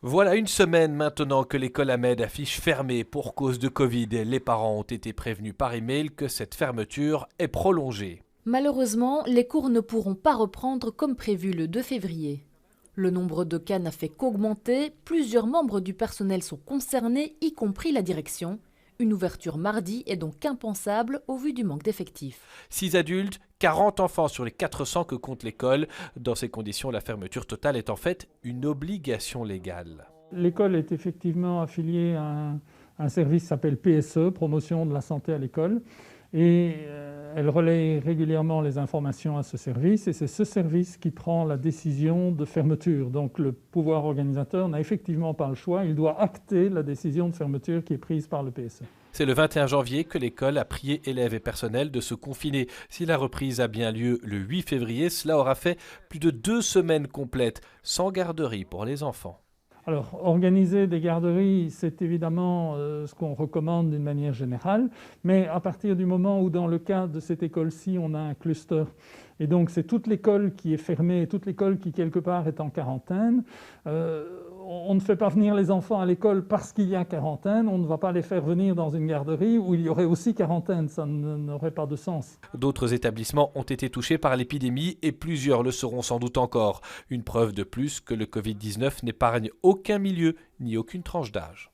Voilà une semaine maintenant que l'école Ahmed affiche fermée pour cause de Covid. Les parents ont été prévenus par email que cette fermeture est prolongée. Malheureusement, les cours ne pourront pas reprendre comme prévu le 2 février. Le nombre de cas n'a fait qu'augmenter, plusieurs membres du personnel sont concernés, y compris la direction. Une ouverture mardi est donc impensable au vu du manque d'effectifs. 6 adultes, 40 enfants sur les 400 que compte l'école. Dans ces conditions, la fermeture totale est en fait une obligation légale. L'école est effectivement affiliée à un service qui s'appelle PSE, Promotion de la santé à l'école, et elle relaie régulièrement les informations à ce service, et c'est ce service qui prend la décision de fermeture. Donc le pouvoir organisateur n'a effectivement pas le choix, il doit acter la décision de fermeture qui est prise par le PSE. C'est le 21 janvier que l'école a prié élèves et personnel de se confiner. Si la reprise a bien lieu le 8 février, cela aura fait plus de 2 semaines complètes, sans garderie pour les enfants. Alors, organiser des garderies, c'est évidemment ce qu'on recommande d'une manière générale, mais à partir du moment où, dans le cas de cette école-ci, on a un cluster, et donc c'est toute l'école qui est fermée, toute l'école qui, quelque part, est en quarantaine, on ne fait pas venir les enfants à l'école parce qu'il y a quarantaine, on ne va pas les faire venir dans une garderie où il y aurait aussi quarantaine, ça n'aurait pas de sens. D'autres établissements ont été touchés par l'épidémie et plusieurs le seront sans doute encore. Une preuve de plus que le Covid-19 n'épargne aucun milieu ni aucune tranche d'âge.